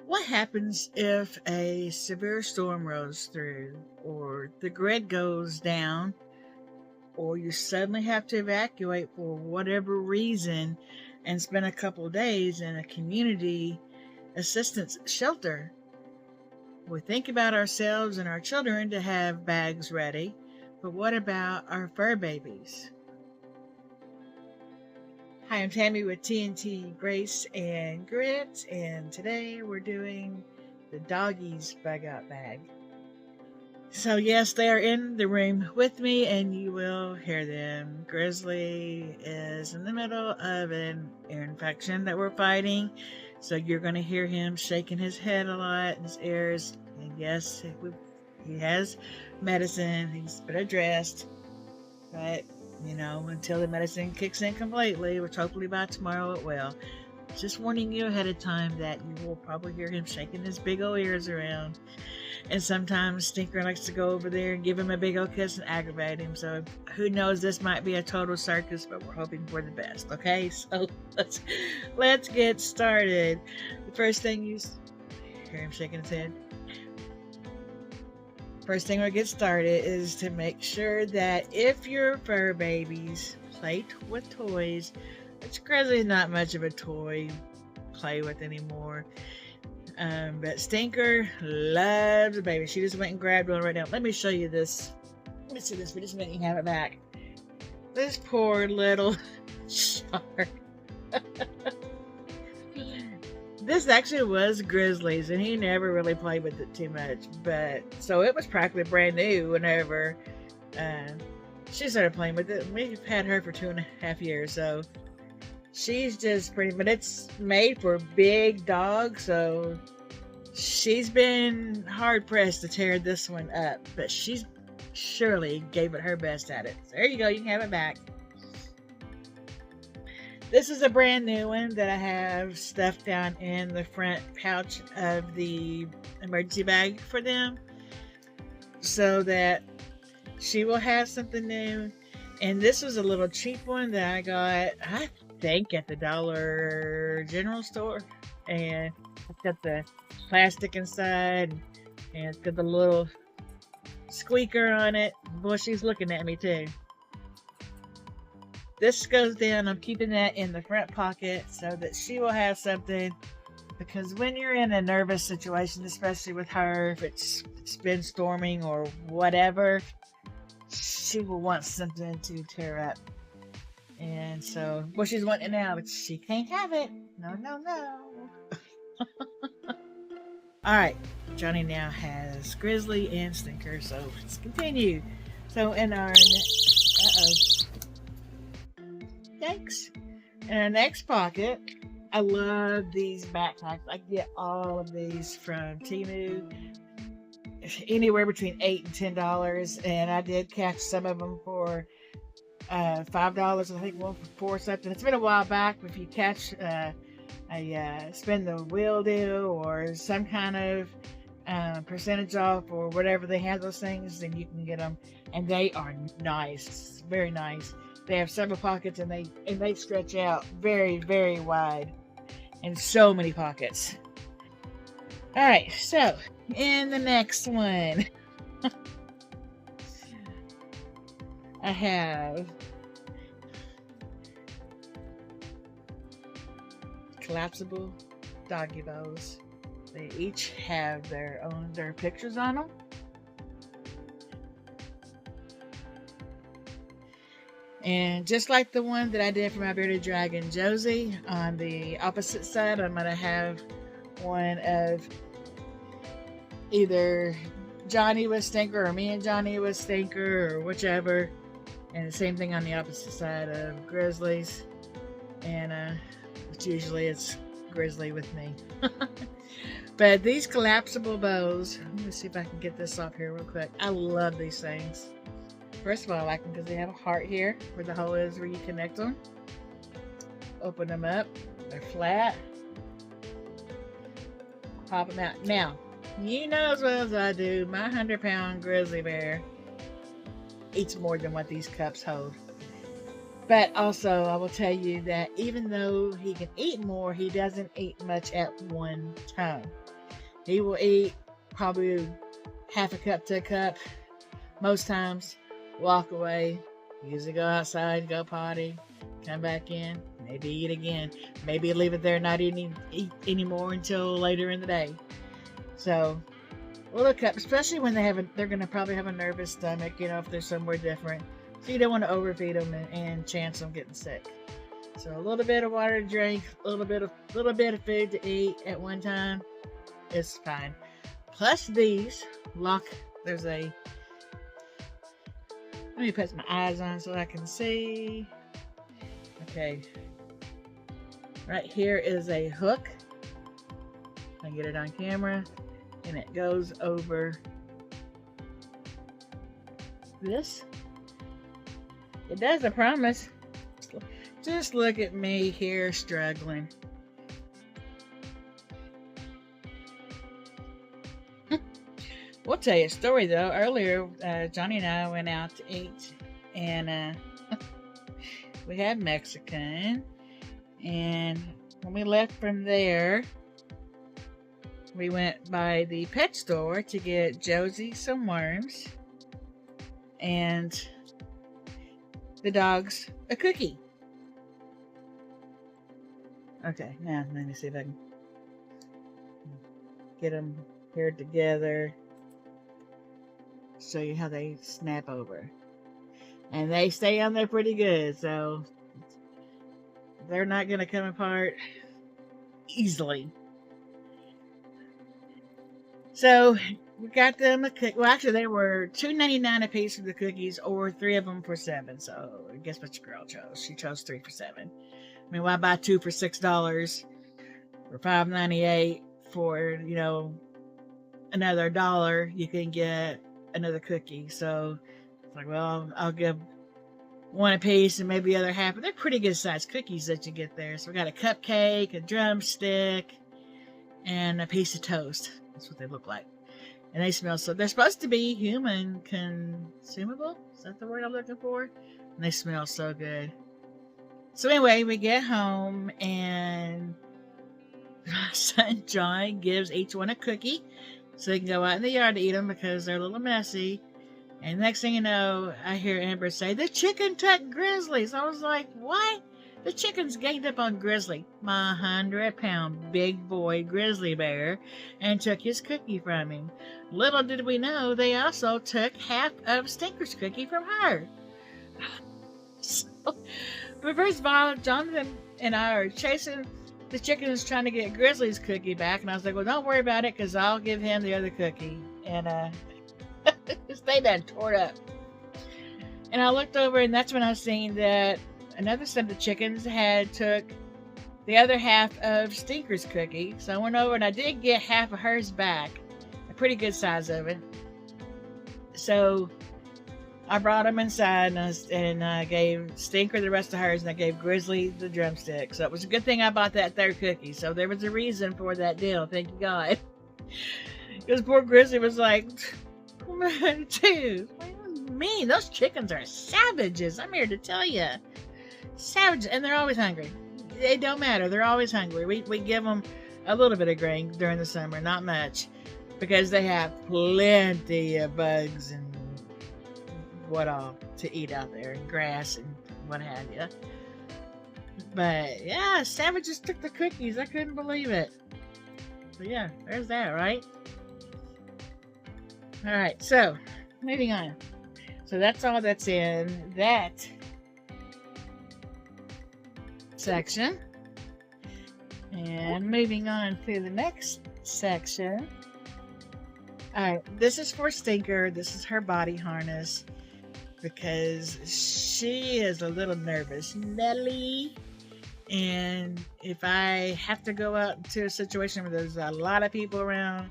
What happens if a severe storm rolls through, or the grid goes down, or you suddenly have to evacuate for whatever reason and spend a couple of days in a community assistance shelter? We think about ourselves and our children to have bags ready, but what about our fur babies? Hi, I'm Tammy with TNT Grace and Grit, and today we're doing the doggies bug out bag. So yes, they are in the room with me, and you will hear them. Grizzly is in the middle of an ear infection that we're fighting, so you're going to hear him shaking his head a lot, his ears, and yes, he has medicine. He's been addressed, but until the medicine kicks in completely, which hopefully by tomorrow it will. Just warning you ahead of time that you will probably hear him shaking his big old ears around. And sometimes Stinker likes to go over there and give him a big old kiss and aggravate him. So who knows, this might be a total circus, but we're hoping for the best. Okay, so let's get started. The first thing you hear him shaking his head. First thing we'll get started is to make sure that if your fur babies play with toys, which Grizzly's not much of a toy play with anymore, but Stinker loves a baby. She just went and grabbed one right now. Let me show you this. Let me see this for just a minute. You have it back. This poor little shark. This actually was Grizzly's, and he never really played with it too much. But so it was practically brand new whenever she started playing with it. We've had her for 2.5 years, so she's just pretty. But it's made for big dogs, so she's been hard pressed to tear this one up. But she's surely gave it her best at it. So there you go. You can have it back. This is a brand new one that I have stuffed down in the front pouch of the emergency bag for them, so that she will have something new. And this was a little cheap one that I got, I think, at the Dollar General store. And it's got the plastic inside, and it's got the little squeaker on it. Boy, she's looking at me too. This goes down. I'm keeping that in the front pocket so that she will have something, because when you're in a nervous situation, especially with her, if it's been storming or whatever, she will want something to tear up. And so, well, she's wanting it now, but she can't have it. No. All right, Johnny now has Grizzly and Stinker, so let's continue. So in our Thanks. In our next pocket, I love these backpacks. I get all of these from Temu, anywhere between $8 and $10, and I did catch some of them for $5. I think one for $4 something. It's been a while back. If you catch a spin the wheel deal or some kind of percentage off or whatever they have those things, then you can get them, and they are nice, very nice. They have several pockets, and they stretch out very, very wide, and so many pockets. All right, so in the next one, I have collapsible doggy bows. They each have their pictures on them. And just like the one that I did for my bearded dragon Josie, on the opposite side, I'm going to have one of either Johnny with Stinker or me and Johnny with Stinker or whichever. And the same thing on the opposite side of Grizzly's. And which usually it's Grizzly with me. But these collapsible bows, let me see if I can get this off here real quick. I love these things. First of all, I like them because they have a heart here where the hole is where you connect them. Open them up. They're flat. Pop them out. Now, you know as well as I do, my 100-pound grizzly bear eats more than what these cups hold. But also, I will tell you that even though he can eat more, he doesn't eat much at one time. He will eat probably half a cup to a cup most times, walk away, usually go outside, go potty, come back in, maybe eat again, maybe leave it there, not eat anymore until later in the day. So, a little cup, especially when they're going to probably have a nervous stomach, if they're somewhere different. So you don't want to overfeed them and chance them getting sick. So a little bit of water to drink, a little bit of food to eat at one time is fine. Plus these there's a, let me put my eyes on so I can see. Okay. Right here is a hook. I get it on camera, and it goes over this. It does, I promise. Just look at me here struggling. We'll tell you a story though. Earlier, Johnny and I went out to eat, and we had Mexican. And when we left from there, we went by the pet store to get Josie some worms and the dogs a cookie. Okay, now let me see if I can get them paired together. Show you how they snap over. And they stay on there pretty good, so they're not going to come apart easily. So we got them a cookie. Well, actually, they were $2.99 a piece for the cookies, or 3 of them for $7. So I guess what your girl chose. She chose 3 for $7. I mean, why buy 2 for $6 or $5.98 for another $1? You can get another cookie. So it's like, well, I'll give 1 a piece and maybe the other half. But they're pretty good sized cookies that you get there. So we got a cupcake, a drumstick, and a piece of toast. That's what they look like. And they smell so... They're supposed to be human consumable. Is that the word I'm looking for? And they smell so good. So anyway, we get home and my son John gives each one a cookie so they can go out in the yard to eat them because they're a little messy. And next thing you know, I hear Amber say, "The chicken took Grizzly." So I was like, what? The chicken's ganged up on Grizzly, my 100-pound big boy grizzly bear, and took his cookie from him. Little did we know, they also took half of Stinker's cookie from her. But first of all, Jonathan and I are chasing the chickens trying to get Grizzly's cookie back. And I was like, well, don't worry about it, because I'll give him the other cookie. And they done tore up. And I looked over, and that's when I seen that another set of the chickens had took the other half of Stinker's cookie. So I went over and I did get half of hers back. A pretty good size of it. So I brought them inside and I gave Stinker the rest of hers, and I gave Grizzly the drumstick. So it was a good thing I bought that third cookie. So there was a reason for that deal. Thank you, God. Because poor Grizzly was like, dude, what do you mean? Those chickens are savages. I'm here to tell you. Savages. And they're always hungry. It don't matter. They're always hungry. We give them a little bit of grain during the summer. Not much. Because they have plenty of bugs and what all to eat out there, and grass and what have you. But yeah, savages took the cookies. I couldn't believe it. So yeah, there's that, right? Alright, so moving on. So that's all that's in that section. And moving on to the next section. Alright, this is for Stinker. This is her body harness, because she is a little nervous Nelly, and if I have to go out into a situation where there's a lot of people around,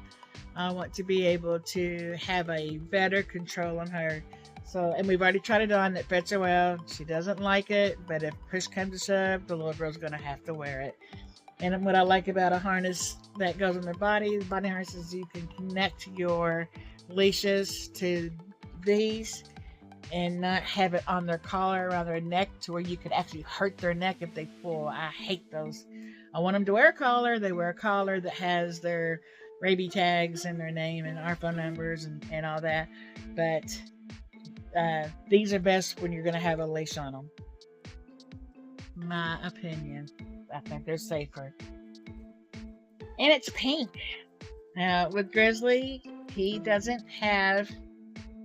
I want to be able to have a better control on her. So, and we've already tried it on. It fits her well. She doesn't like it, but if push comes to shove, the little girl's going to have to wear it. And what I like about a harness that goes on the body harnesses, you can connect your leashes to these, and not have it on their collar around their neck to where you could actually hurt their neck if they pull. I hate those. I want them to wear a collar. They wear a collar that has their rabies tags and their name and our phone numbers and all that. But these are best when you're going to have a leash on them. My opinion. I think they're safer. And it's pink. Now, with Grizzly, he doesn't have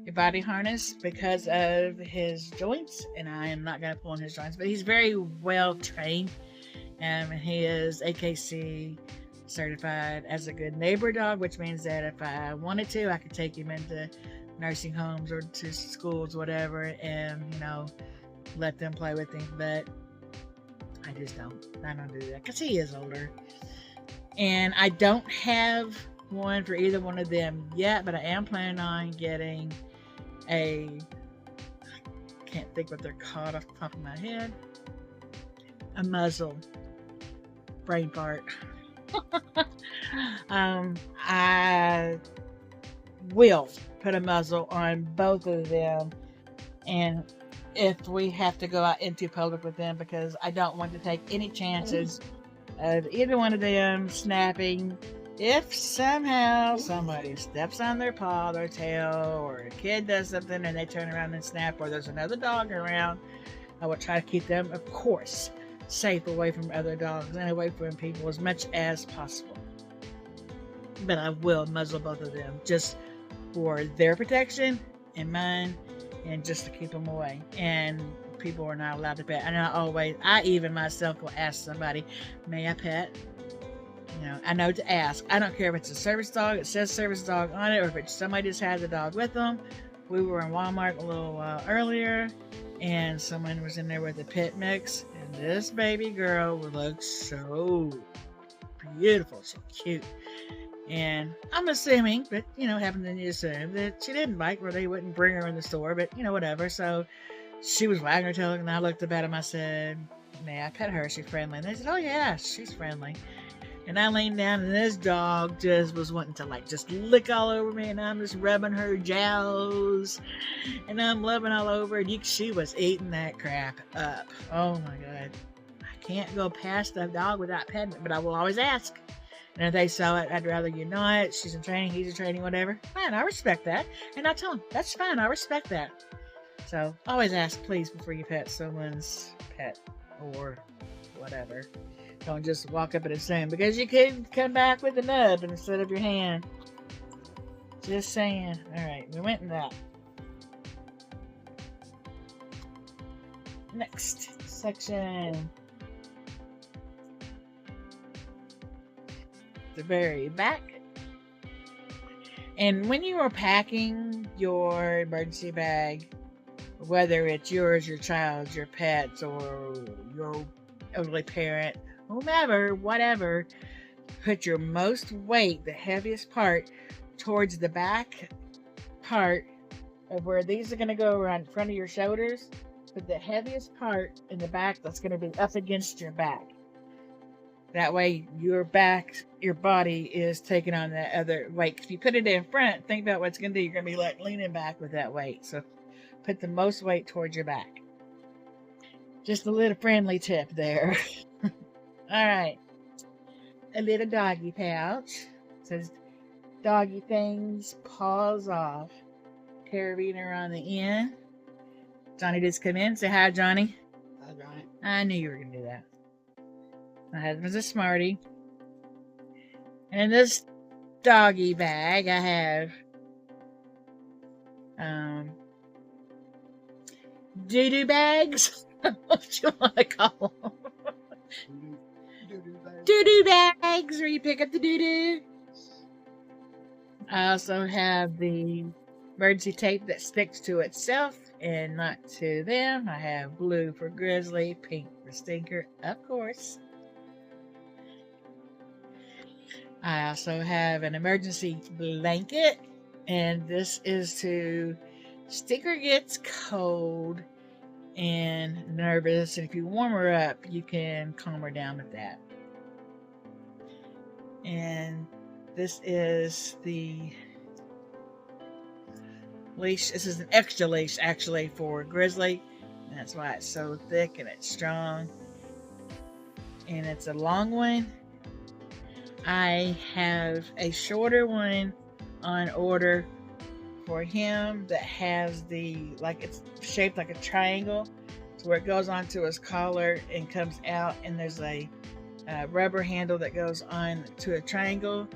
a body harness because of his joints, and I am not going to pull on his joints, but he's very well trained. He is AKC certified as a good neighbor dog, which means that if I wanted to, I could take him into nursing homes or to schools, whatever, and let them play with him. But I just don't. I don't do that because he is older, and I don't have one for either one of them yet. But I am planning on getting I can't think what they're called off the top of my head. A muzzle. Brain fart. I will put a muzzle on both of them, and if we have to go out into public with them, because I don't want to take any chances of either one of them snapping. If somehow somebody steps on their paw, their tail, or a kid does something and they turn around and snap, or there's another dog around, I will try to keep them, of course, safe away from other dogs and away from people as much as possible. But I will muzzle both of them just for their protection and mine, and just to keep them away. And people are not allowed to pet. And I even myself will ask somebody, may I pet? I know to ask. I don't care if it's a service dog, it says service dog on it, or if it's somebody just has a dog with them. We were in Walmart a little while earlier, and someone was in there with a pit mix, and this baby girl looks so beautiful, so cute. And I'm assuming, but having to assume that she didn't bite, or they wouldn't bring her in the store, but whatever. So she was wagging her tail, and I looked up at him. I said, may I pet her? Is she friendly? And they said, oh yeah, she's friendly. And I leaned down, and this dog just was wanting to just lick all over me, and I'm just rubbing her jowls, and I'm loving all over, and she was eating that crap up. Oh my God. I can't go past the dog without petting it, but I will always ask. And if they saw it, I'd rather you not. She's in training, he's in training, whatever. Fine, I respect that. And I tell them, that's fine, I respect that. So always ask, please, before you pet someone's pet or whatever. Don't just walk up and assume, because you could come back with a nub instead of your hand. Just saying. Alright, we went in that. Next section. The very back. And when you are packing your emergency bag, whether it's yours, your child's, your pet's, or your elderly parent, whomever, whatever, put your most weight, the heaviest part, towards the back part of where these are going to go around in front of your shoulders. Put the heaviest part in the back that's going to be up against your back. That way your body is taking on that other weight. If you put it in front, think about what it's going to do. You're going to be leaning back with that weight. So put the most weight towards your back. Just a little friendly tip there. Alright. A little doggy pouch. It says doggy things, paws off. Carabiner on the end. Johnny just come in. Say hi, Johnny. Hi, Johnny. I knew you were going to do that. My husband's a smarty. And in this doggy bag, I have doo-doo bags. What you want to call them? Doo-doo bags, where you pick up the doo-doo. I also have the emergency tape that sticks to itself and not to them. I have blue for Grizzly, pink for Stinker, of course. I also have an emergency blanket, and this is to Stinker gets cold and nervous, and if you warm her up, you can calm her down with that. And this is the leash. This is an extra leash actually for Grizzly. And that's why it's so thick and it's strong. And it's a long one. I have a shorter one on order for him that has it's shaped like a triangle, to where it goes onto his collar and comes out, and there's a rubber handle that goes on to a triangle,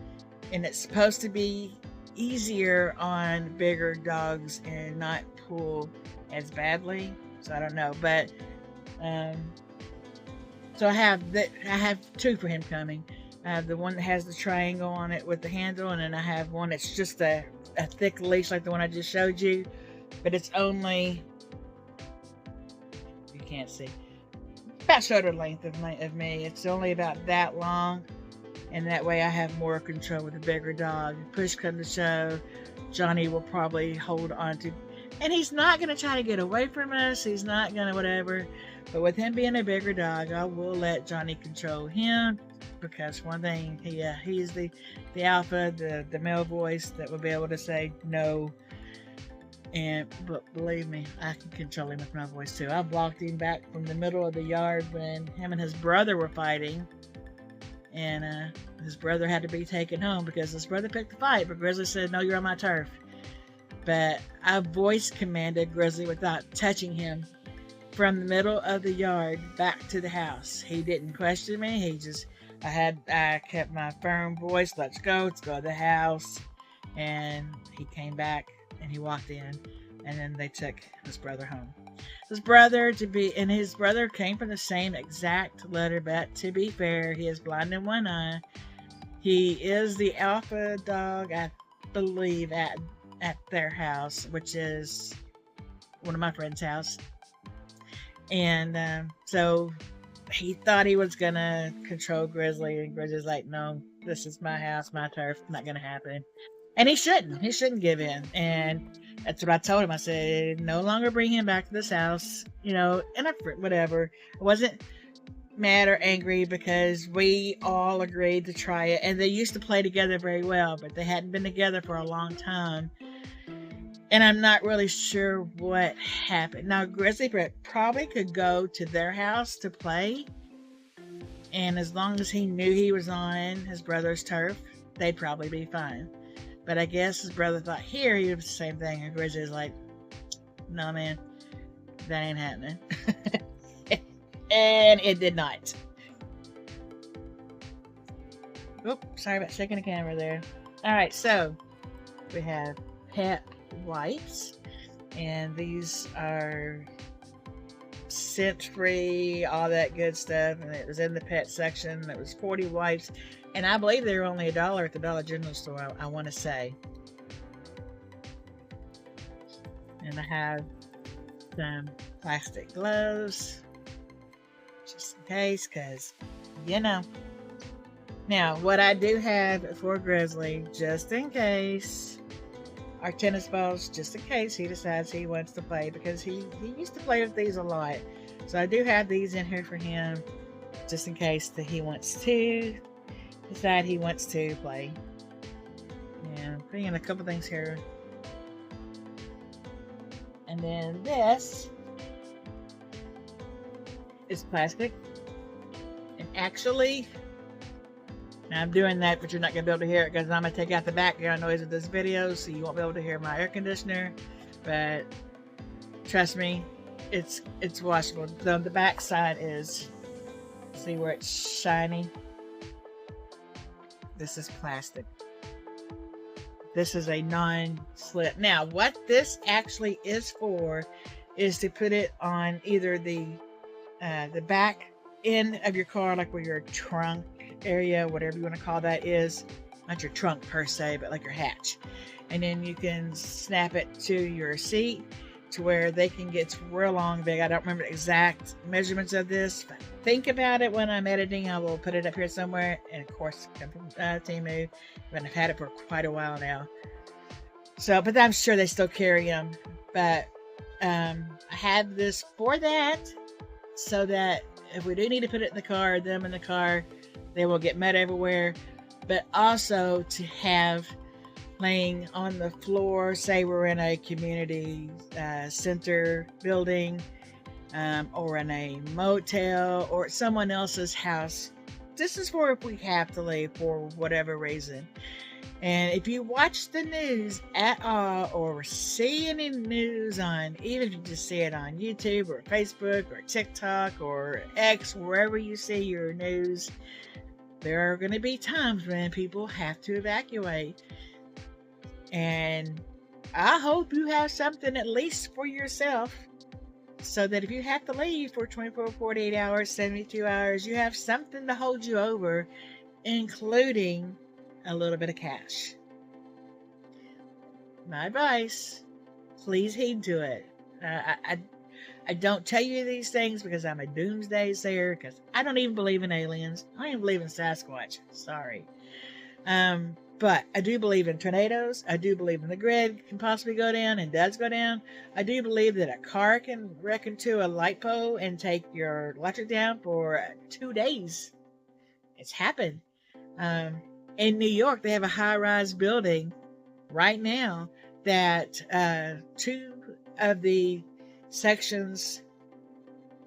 and it's supposed to be easier on bigger dogs and not pull as badly. So I don't know, but so I have two for him coming. I have the one that has the triangle on it with the handle, and then I have one that's just a thick leash like the one I just showed you, but it's only, you can't see, about shoulder length of me. It's only about that long, and that way I have more control with a bigger dog. Push come to shove, Johnny will probably hold on to, and he's not going to try to get away from us. He's not going to whatever, but with him being a bigger dog, I will let Johnny control him. Because one thing, he's the alpha, the male voice that will be able to say no. But believe me, I can control him with my voice too. I walked him back from the middle of the yard when him and his brother were fighting, and his brother had to be taken home because his brother picked the fight. But Grizzly said, "No, you're on my turf." But I voice commanded Grizzly without touching him from the middle of the yard back to the house. He didn't question me. He just. I kept my firm voice, let's go to the house. And he came back and he walked in, and then they took his brother home. His brother came from the same exact litter, but to be fair, he is blind in one eye. He is the alpha dog, I believe, at their house, which is one of my friend's house. And so he thought he was gonna control Grizzly, and Grizzly's like, no, this is my house, my turf, not gonna happen. And he shouldn't give in. And that's what I told him. I said, no longer bring him back to this house, and whatever. I wasn't mad or angry because we all agreed to try it, and they used to play together very well, but they hadn't been together for a long time. And I'm not really sure what happened. Now, Grizzly probably could go to their house to play. And as long as he knew he was on his brother's turf, they'd probably be fine. But I guess his brother thought here he was the same thing. And Grizzly's like, no, man, that ain't happening. And it did not. Oop, sorry about shaking the camera there. All right, so we have pet wipes, and these are scent free, all that good stuff, and it was in the pet section. It was 40 wipes, and I believe they were only $1 at the Dollar General store, I want to say. And I have some plastic gloves just in case, because now what I do have for Grizzly, just in case, are tennis balls, just in case he decides he wants to play, because he used to play with these a lot. So I do have these in here for him, just in case that he wants to decide he wants to play. And I'm putting in a couple things here. And then this is plastic. And actually, now I'm doing that, but you're not going to be able to hear it because I'm going to take out the background noise of this video, so you won't be able to hear my air conditioner. But trust me, it's washable. The back side is, see where it's shiny? This is plastic. This is a non-slip. Now, what this actually is for is to put it on either the back end of your car, like where your trunk area, whatever you want to call that is, not your trunk per se, but like your hatch. And then you can snap it to your seat to where they can get real long, big. I don't remember the exact measurements of this, but think about it when I'm editing. I will put it up here somewhere, and of course come from Temu, but I've had it for quite a while now. So, but I'm sure they still carry them. But I have this for that, so that if we do need to put it in the car, them in the car, they will get mud everywhere. But also to have laying on the floor. Say we're in a community center building, or in a motel or someone else's house. This is for if we have to leave for whatever reason. And if you watch the news at all or see any news on, even if you just see it on YouTube or Facebook or TikTok or X, wherever you see your news, there are going to be times when people have to evacuate. And I hope you have something at least for yourself, so that if you have to leave for 24, 48 hours, 72 hours, you have something to hold you over, including a little bit of cash. My advice, please heed to it. I don't tell you these things because I'm a doomsday sayer, because I don't even believe in aliens. I don't even believe in Sasquatch. Sorry. But I do believe in tornadoes. I do believe in the grid can possibly go down and does go down. I do believe that a car can wreck into a light pole and take your electric down for 2 days. It's happened. In New York, they have a high-rise building right now that 2 of the sections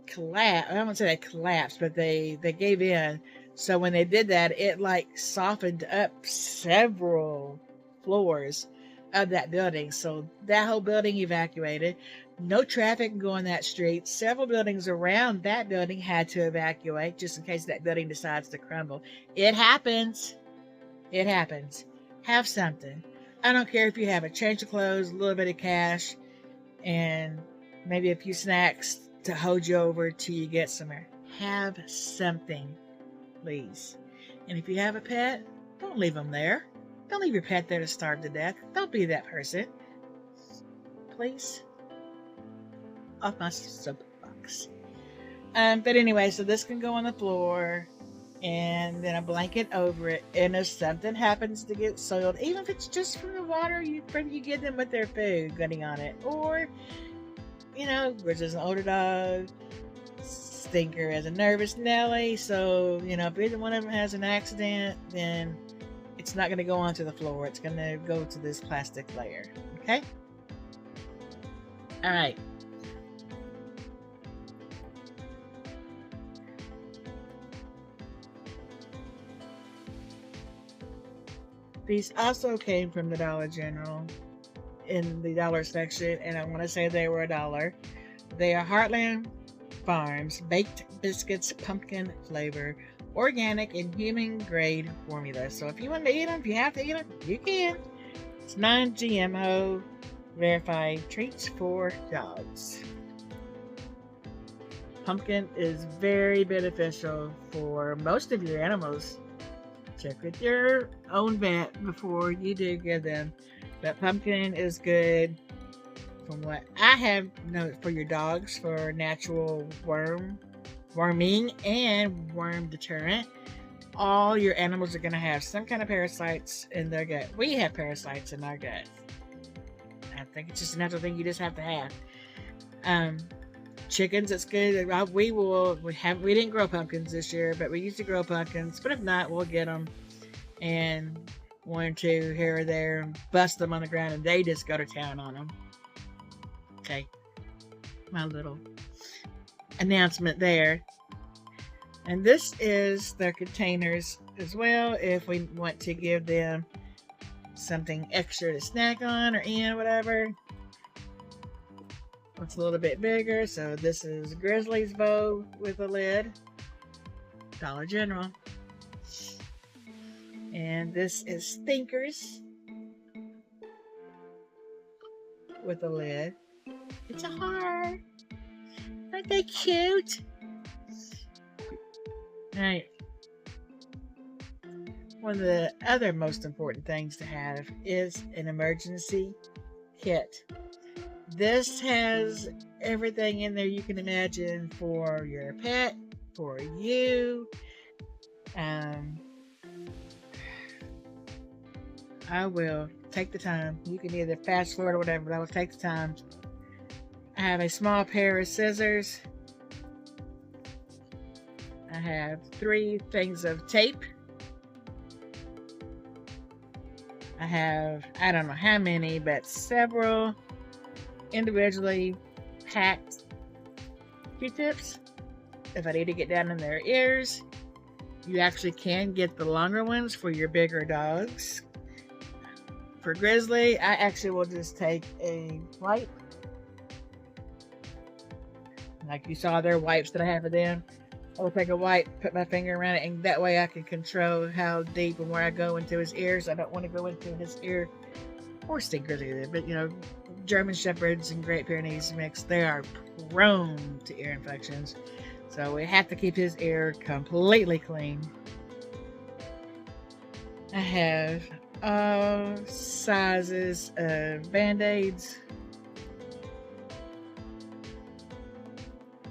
collapsed. I don't want to say they collapsed, but they gave in. So when they did that, it like softened up several floors of that building. So that whole building evacuated. No traffic can go on that street. Several buildings around that building had to evacuate just in case that building decides to crumble. It happens. It happens. Have something. I don't care if you have a change of clothes, a little bit of cash, and maybe a few snacks to hold you over till you get somewhere. Have something, please. And if you have a pet, don't leave them there. Don't leave your pet there to starve to death. Don't be that person. Please. Off my soapbox. But anyway, so this can go on the floor, and then a blanket over it. And if something happens to get soiled, even if it's just from the water you give them with their food getting on it, or which is an older dog, Stinker as a nervous Nelly. So if either one of them has an accident, then it's not going to go onto the floor. It's going to go to this plastic layer. Okay. All right. These also came from the Dollar General in the dollar section, and I want to say they were $1. They are Heartland Farms baked biscuits, pumpkin flavor, organic and human grade formula. So if you want to eat them, if you have to eat them, you can. It's non-GMO verified treats for dogs. Pumpkin is very beneficial for most of your animals. Check with your own vet before you do give them. But pumpkin is good, from what I have known, for your dogs, for natural worming and worm deterrent. All your animals are going to have some kind of parasites in their gut. We have parasites in our gut. I think it's just a natural thing you just have to have. Chickens, it's good. We didn't grow pumpkins this year, but we used to grow pumpkins. But if not, we'll get them and 1 or 2 here or there and bust them on the ground, and they just go to town on them. Okay, my little announcement there. And this is their containers as well, if we want to give them something extra to snack on or whatever. It's a little bit bigger. So this is Grizzly's bow with a lid, Dollar General. And this is Stinker's with a lid. It's a heart. Aren't they cute? Alright. One of the other most important things to have is an emergency kit. This has everything in there you can imagine for your pet, for you. I will take the time. You can either fast forward or whatever, but I will take the time. I have a small pair of scissors. I have 3 things of tape. I have, I don't know how many, but several individually packed Q-tips. If I need to get down in their ears, you actually can get the longer ones for your bigger dogs. For Grizzly, I actually will just take a wipe. Like you saw their wipes that I have for them. I will take a wipe, put my finger around it, and that way I can control how deep and where I go into his ears. I don't want to go into his ear, or stinkers either, but you know, German Shepherds and Great Pyrenees mix, they are prone to ear infections. So we have to keep his ear completely clean. I have all sizes of Band-Aids.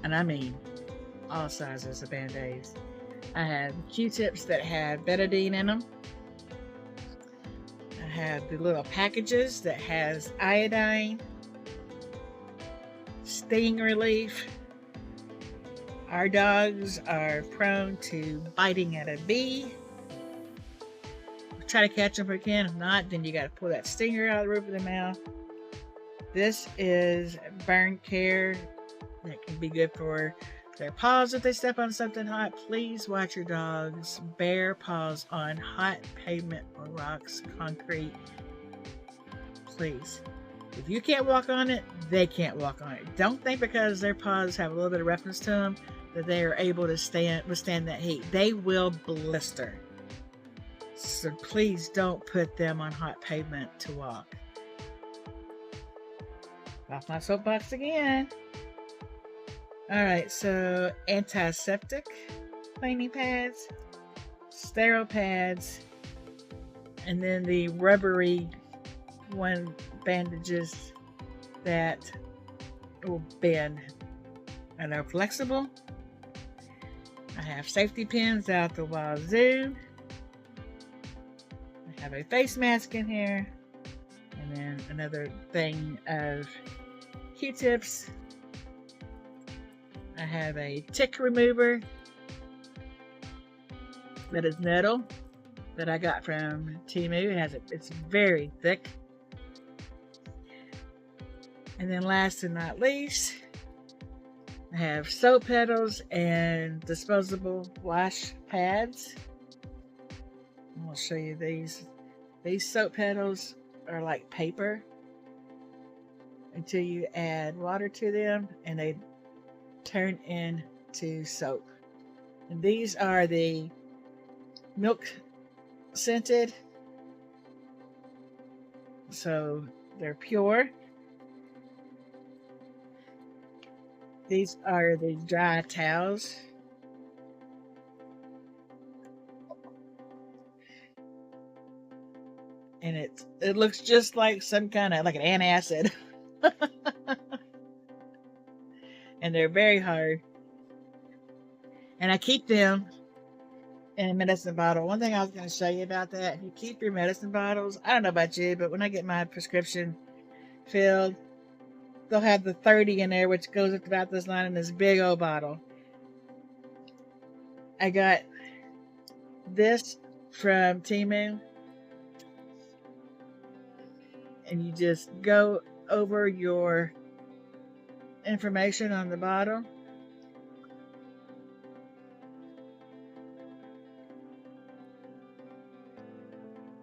And I mean all sizes of Band-Aids. I have Q-tips that have betadine in them. I have the little packages that has iodine, sting relief. Our dogs are prone to biting at a bee. Try to catch them if we can. If not, then you got to pull that stinger out of the roof of the mouth. This is burn care that can be good for their paws if they step on something hot. Please watch your dog's bare paws on hot pavement or rocks, concrete. Please. If you can't walk on it, they can't walk on it. Don't think because their paws have a little bit of roughness to them that they are able to withstand that heat. They will blister. So please don't put them on hot pavement to walk. Off my soapbox again. Alright, so antiseptic cleaning pads, sterile pads, and then the rubbery bandages that will bend and are flexible. I have safety pins out the wazoo. I have a face mask in here, and then another thing of Q-tips. I have a tick remover that is metal that I got from Temu. It's very thick. And then last and not least, I have soap petals and disposable wash pads. I'll show you these. These soap petals are like paper until you add water to them and they turn into soap. And these are the milk scented, so they're pure. These are the dry towels. And it looks just like some kind of like an antacid. And they're very hard. And I keep them in a medicine bottle. One thing I was going to show you about that, if you keep your medicine bottles, I don't know about you, but when I get my prescription filled, they'll have the 30 in there, which goes up about this line in this big old bottle. I got this from Temu. And you just go over your information on the bottle.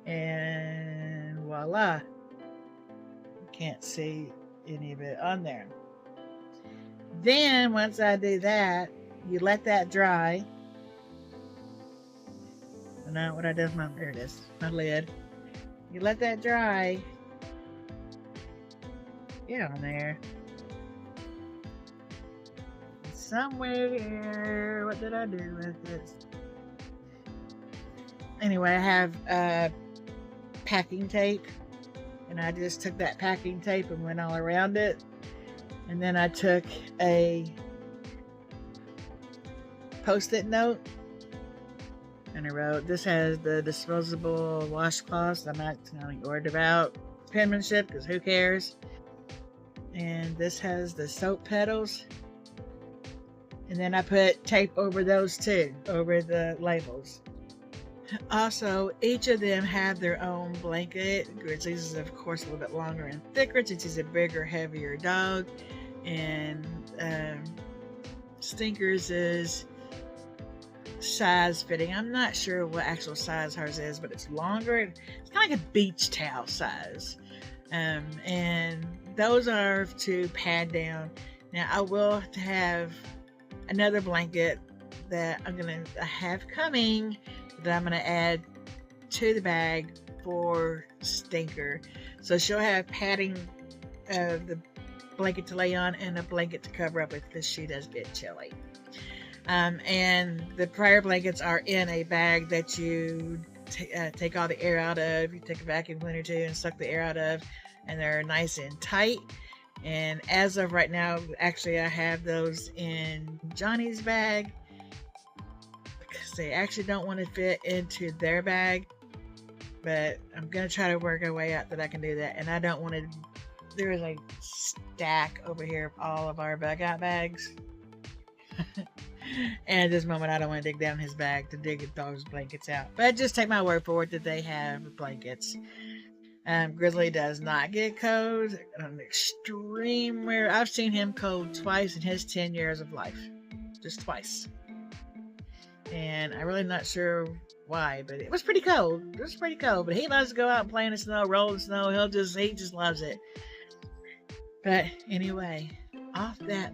And voila. You can't see any of it on there. Then once I do that, you let that dry. And now what I do is there it is, my lid. You let that dry. Get on there. Somewhere, what did I do with this? Anyway, I have packing tape, and I just took that packing tape and went all around it. And then I took a post-it note and I wrote, this has the disposable washcloths. I'm not telling you about penmanship because who cares? And this has the soap petals. And then I put tape over those too, over the labels. Also, each of them have their own blanket. Grizzly's is, of course, a little bit longer and thicker since he's a bigger, heavier dog. And Stinker's is size fitting. I'm not sure what actual size hers is, but it's longer. It's kind of like a beach towel size. And those are to pad down. Now, I will have another blanket that I have coming that I'm going to add to the bag for Stinker. So she'll have padding of the blanket to lay on and a blanket to cover up with because she does get chilly. And the prior blankets are in a bag that you take all the air out of. You take a vacuum cleaner too and suck the air out of, and they're nice and tight. And as of right now, actually I have those in Johnny's bag because they actually don't want to fit into their bag, but I'm going to try to work a way out that I can do that. And I don't want to, there is a stack over here of all of our bug out bags. And at this moment, I don't want to dig down his bag to dig those blankets out. But just take my word for it that they have blankets. Grizzly does not get cold. An extreme rare. I've seen him cold twice in his 10 years of life. Just twice. And I'm really not sure why, but it was pretty cold. It was pretty cold. But he loves to go out and play in the snow, roll in the snow. He just loves it. But anyway, off that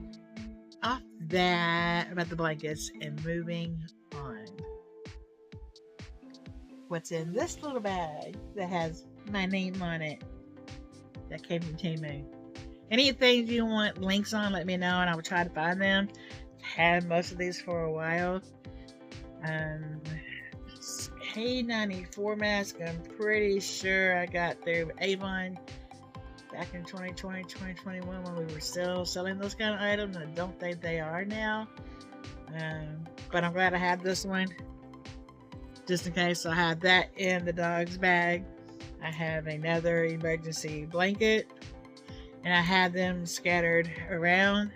about the blankets and moving on. What's in this little bag that has my name on it that came from Temu? Anything you want links on, let me know and I will try to find them. Had most of these for a while. K94 mask, I'm pretty sure I got through Avon back in 2020, 2021 when we were still selling those kind of items. I don't think they are now. But I'm glad I had this one. Just in case, so I have that in the dog's bag. I have another emergency blanket. And I have them scattered around.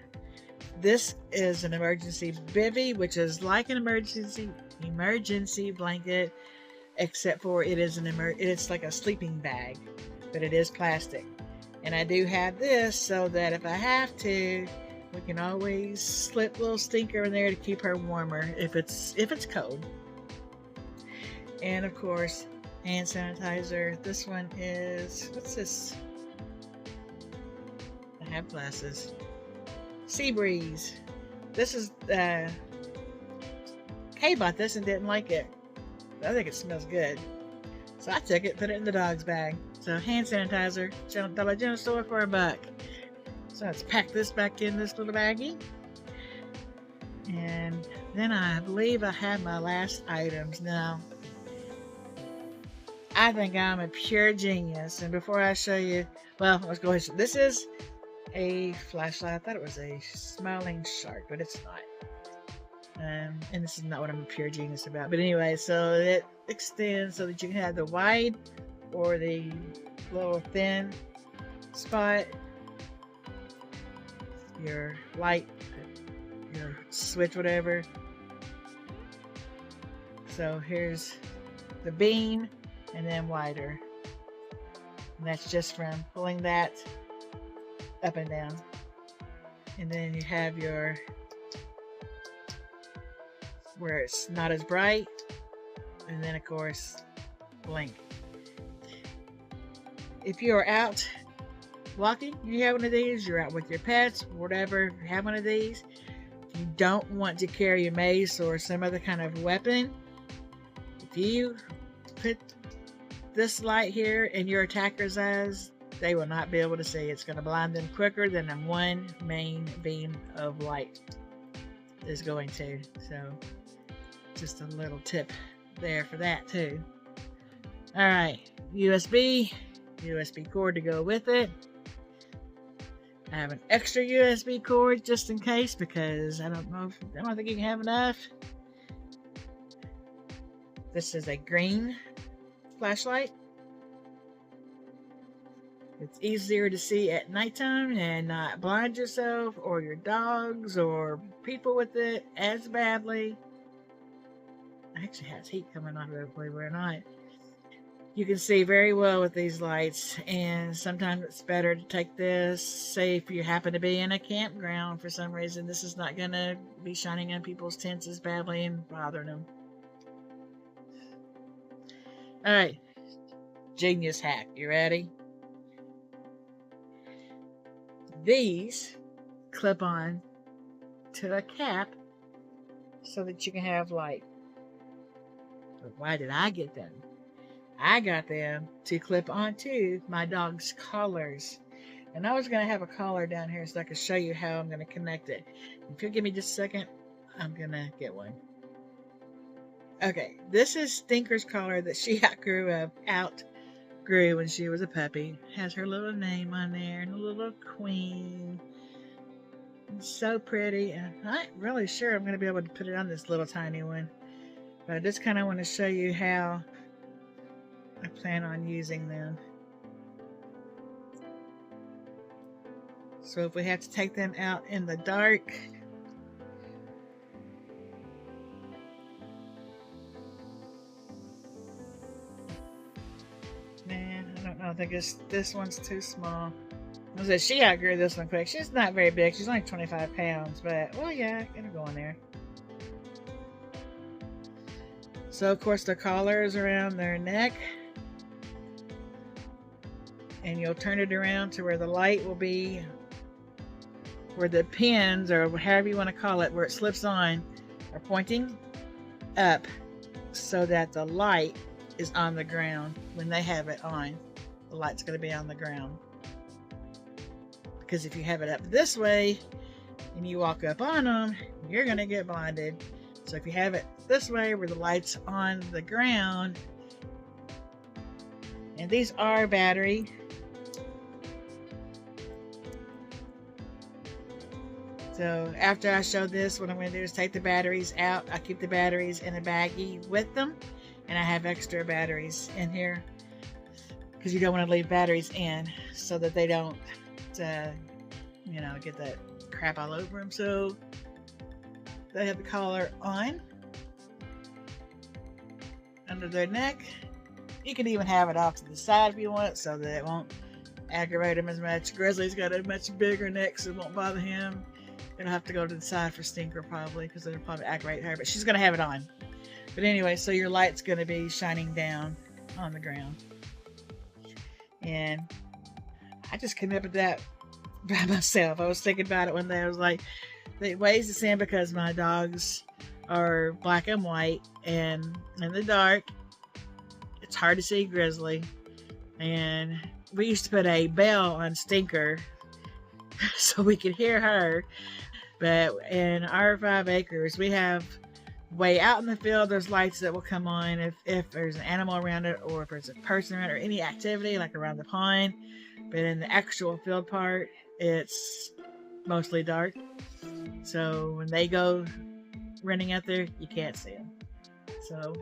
This is an emergency bivvy, which is like an emergency blanket, except for it's like a sleeping bag, but it is plastic. And I do have this so that if I have to, we can always slip little Stinker in there to keep her warmer if it's cold. And of course, hand sanitizer. This one is, what's this? I have glasses. Sea Breeze. This is Kay bought this and didn't like it. I think it smells good. So I took it, put it in the dog's bag. So hand sanitizer, Dollar General store for $1. So let's pack this back in this little baggie. And then I believe I have my last items. Now, I think I'm a pure genius. And before I show you, well, let's go ahead. This is a flashlight. I thought it was a smiling shark, but it's not. And this is not what I'm a pure genius about. But anyway, so it extends so that you can have the wide or the little thin spot, your light, your switch, whatever. So here's the beam and then wider. And that's just from pulling that up and down. And then you have your where it's not as bright, and then of course blink. If you're out walking, you have one of these, you're out with your pets, whatever, you have one of these. If you don't want to carry a mace or some other kind of weapon, if you put this light here in your attacker's eyes, they will not be able to see. It's going to blind them quicker than one main beam of light is going to. So just a little tip there for that too. Alright, USB cord to go with it. I have an extra USB cord just in case because I don't think you can have enough. This is a green flashlight. It's easier to see at nighttime and not blind yourself or your dogs or people with it as badly. actually has heat coming off of it, believe it or not. You can see very well with these lights, and sometimes it's better to take this. Say if you happen to be in a campground for some reason, this is not going to be shining on people's tents as badly and bothering them. Alright, genius hack. You ready? These clip on to a cap so that you can have light. But why did I get them? I got them to clip onto my dog's collars. And I was going to have a collar down here so I could show you how I'm going to connect it. If you'll give me just a second, I'm going to get one. Okay, this is Stinker's collar that she outgrew when she was a puppy. Has her little name on there and a little queen. It's so pretty. And I'm not really sure I'm going to be able to put it on this little tiny one. But I just kind of want to show you how I plan on using them. So if we have to take them out in the dark, man, I don't know, I think this one's too small. I said she outgrew this one quick. She's not very big, she's only 25 pounds, but well, yeah, it'll go in there. So of course the collar is around their neck, and you'll turn it around to where the light will be, where the pins, or however you want to call it, where it slips on, are pointing up so that the light is on the ground. When they have it on, the light's going to be on the ground. Because if you have it up this way and you walk up on them, you're going to get blinded. So if you have it this way where the light's on the ground, and these are battery. So after I show this, what I'm going to do is take the batteries out. I keep the batteries in a baggie with them, and I have extra batteries in here because you don't want to leave batteries in so that they don't, you know, get that crap all over them. So they have the collar on under their neck. You can even have it off to the side if you want, so that it won't aggravate him as much. Grizzly's got a much bigger neck, so it won't bother him. It'll have to go to the side for Stinker probably, because it'll probably aggravate her, but she's going to have it on. But anyway, so your light's going to be shining down on the ground. And I just came up with that by myself. I was thinking about it one day. I was like, it weighs the same because my dogs are black and white, and in the dark, it's hard to see Grizzly. And we used to put a bell on Stinker so we could hear her. But in our 5 acres, we have way out in the field, there's lights that will come on if there's an animal around it, or if there's a person around, or any activity like around the pond. But in the actual field part, it's mostly dark. So when they go running out there, you can't see them. So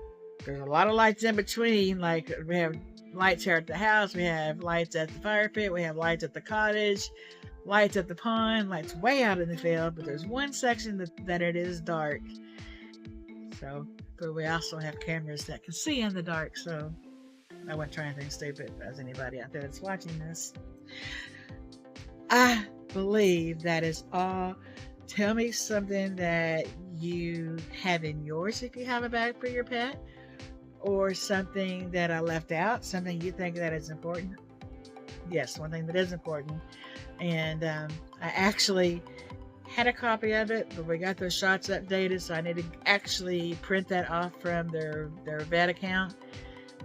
there's a lot of lights in between. Like we have lights here at the house, we have lights at the fire pit, we have lights at the cottage, lights at the pond, lights way out in the field, but there's one section that it is dark. So, but we also have cameras that can see in the dark, so I wouldn't try anything stupid as anybody out there that's watching this. I believe that is all. Tell me something that you have in yours if you have a bag for your pet, or something that I left out, something you think that is important. Yes, one thing that is important. And I actually had a copy of it, but we got those shots updated, so I need to actually print that off from their vet account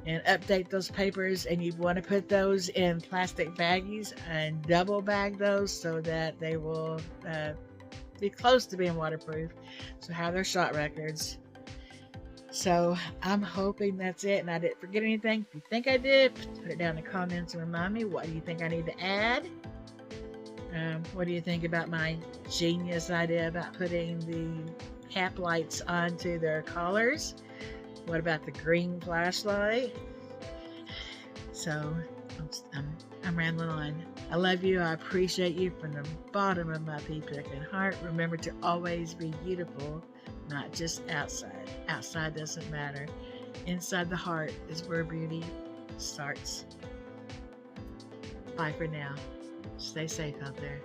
and update those papers. And you want to put those in plastic baggies and double bag those so that they will be close to being waterproof, so have their shot records. So I'm hoping that's it and I didn't forget anything. If you think I did, put it down in the comments and remind me. What do you think I need to add? What do you think about my genius idea about putting the cap lights onto their collars? What about the green flashlight? So I'm rambling on. I love you. I appreciate you from the bottom of my pea-picking heart. Remember to always be beautiful, not just outside. Outside doesn't matter. Inside the heart is where beauty starts. Bye for now. Stay safe out there.